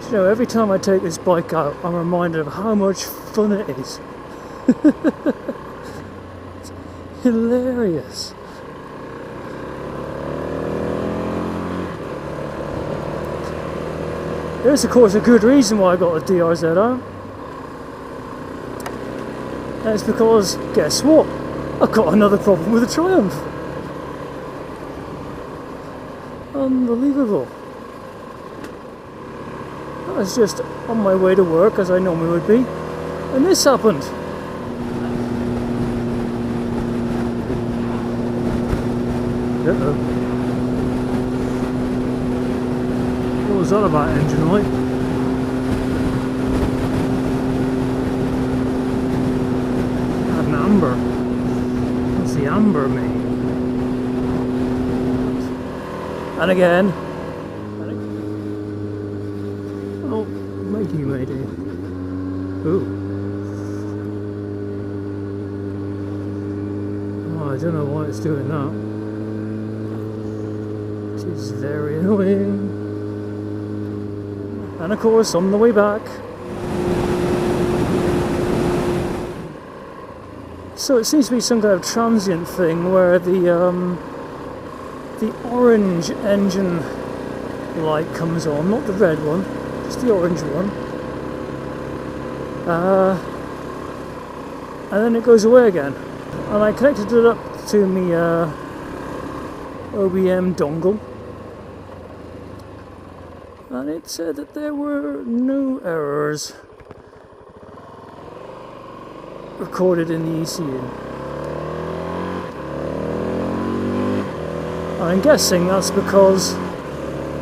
You know, every time I take this bike out, I'm reminded of how much fun it is. It's hilarious. There's of course a good reason why I got a DRZ out. And it's because, guess what? I've got another problem with the Triumph. Unbelievable. I was just on my way to work as I normally would be, and this happened. Uh-oh. What was that about, engine light? Had an amber. What's the amber mean? And again. Oh, matey. Ooh. Oh, I don't know why it's doing that. It is very annoying. And of course, on the way back. So it seems to be some kind of transient thing where the orange engine light comes on, not the red one, just the orange one. And then it goes away again. And I connected it up to my OBM dongle. And it said that there were no errors recorded in the ECU. I'm guessing that's because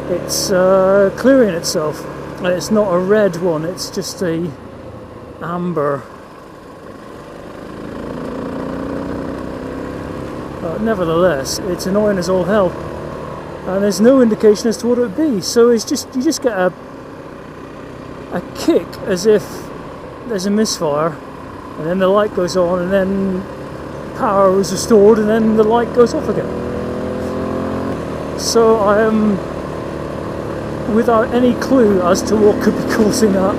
it's clearing itself, and it's not a red one, it's just a amber. But nevertheless, it's annoying as all hell. And there's no indication as to what it would be, so it's just you just get a kick as if there's a misfire, and then the light goes on, and then power is restored, and then the light goes off again. So I am without any clue as to what could be causing that,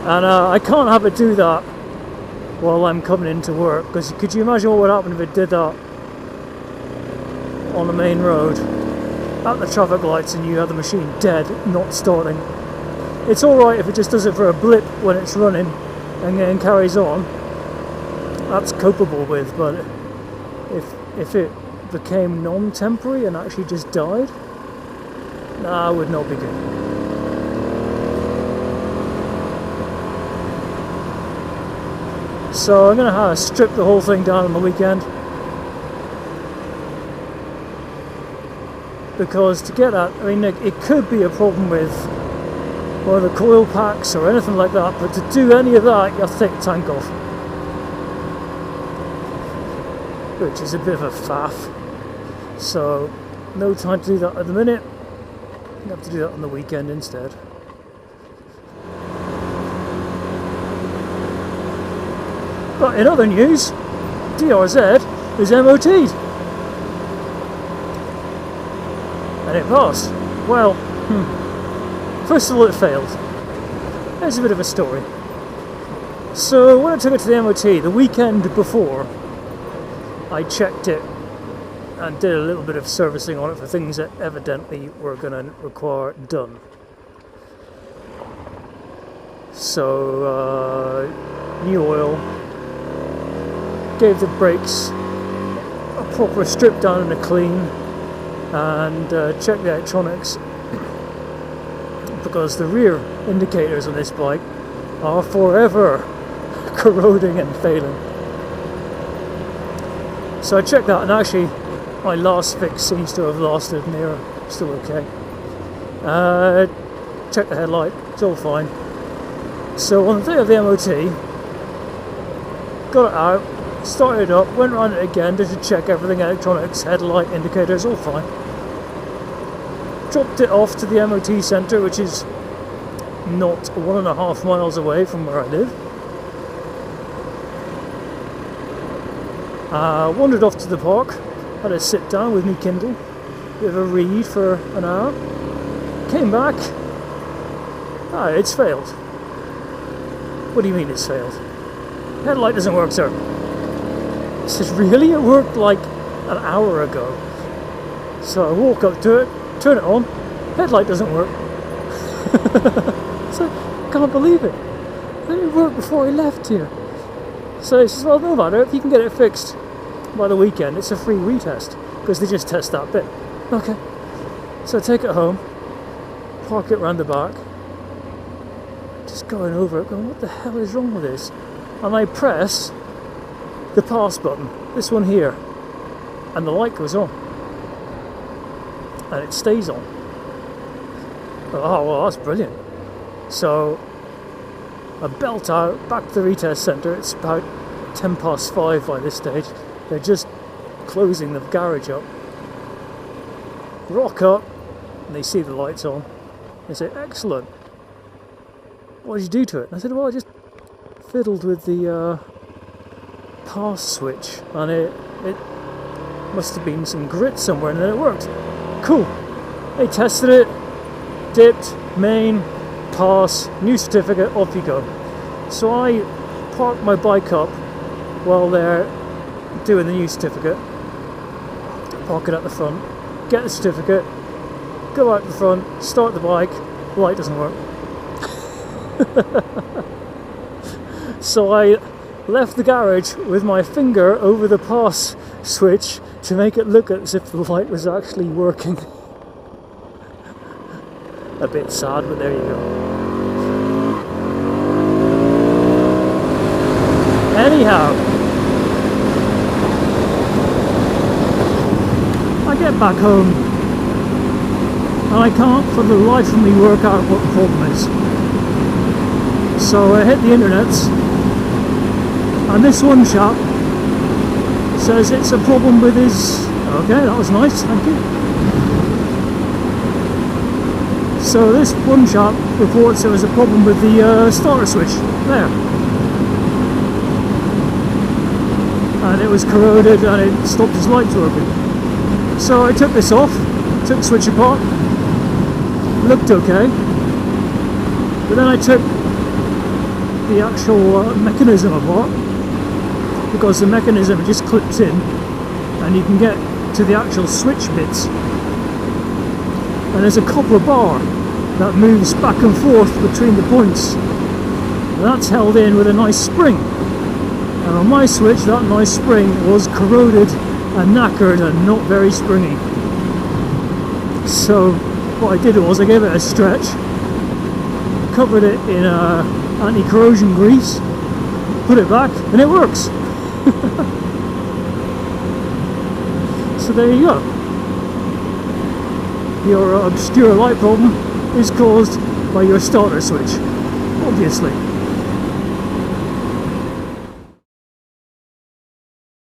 and I can't have it do that while I'm coming into work, because could you imagine what would happen if it did that on the main road at the traffic lights and you have the machine dead, not starting? It's alright if it just does it for a blip when it's running and then carries on, that's copable with, but if it became non-temporary and actually just died, that would not be good. So I'm going to have to strip the whole thing down on the weekend, because to get that, I mean, it could be a problem with one of the coil packs or anything like that, but to do any of that you have to take the tank off, which is a bit of a faff. So no time to do that at the minute. You have to do that on the weekend instead. But in other news, DRZ is MOT'd. And it passed. Well, first of all, it failed. There's a bit of a story. So when I took it to the MOT the weekend before, I checked it and did a little bit of servicing on it for things that evidently were going to require done. So new oil, gave the brakes a proper strip down and a clean, and checked the electronics, because the rear indicators on this bike are forever corroding and failing. So I checked that, and actually my last fix seems to have lasted, and they're still okay. Checked the headlight, it's all fine. So on the day of the MOT, got it out, started it up, went around it again just to check everything, electronics, headlight, indicators, all fine. Dropped it off to the MOT centre, which is not 1.5 miles away from where I live. Wandered off to the park, had a sit down with me Kindle, bit of a read for an hour, Came back. Ah, it's failed. What do you mean it's failed? Headlight doesn't work, sir. I said, really? It worked like an hour ago. So I walk up to it, turn it on, headlight doesn't work. So I can't believe it. It didn't work before I left here. So he says, well, no matter, if you can get it fixed by the weekend, it's a free retest, because they just test that bit. Okay. So I take it home, park it round the back, just going over it, going, what the hell is wrong with this? And I press the pass button, this one here, and the light goes on. And it stays on. Oh, well, that's brilliant. So I belt out, back to the retest centre. It's about 5:10 by this stage. They're just closing the garage up. Rock up, and they see the lights on. They say, excellent. What did you do to it? And I said, well, I just fiddled with the pass switch, and it must have been some grit somewhere, and then it worked. Cool. They tested it, dipped, main, pass, new certificate, off you go. So I park my bike up while they're doing the new certificate, park it at the front, get the certificate, go out the front, start the bike, light doesn't work. So I left the garage with my finger over the pass switch to make it look as if the light was actually working. A bit sad, but there you go. Anyhow, I get back home and I can't for the life of me work out what the problem is. So I hit the internets, and this one chap says it's a problem with his... Okay, that was nice, thank you. So this one chap reports there was a problem with the starter switch there, and it was corroded and it stopped his lights working. So I took this off, took the switch apart, looked okay, but then I took the actual mechanism apart, because the mechanism just clips in and you can get to the actual switch bits, and there's a copper bar that moves back and forth between the points, and that's held in with a nice spring, and on my switch that nice spring was corroded and knackered and not very springy. So what I did was I gave it a stretch, covered it in anti-corrosion grease, put it back, and it works. So there you go. Your obscure light problem is caused by your starter switch, obviously.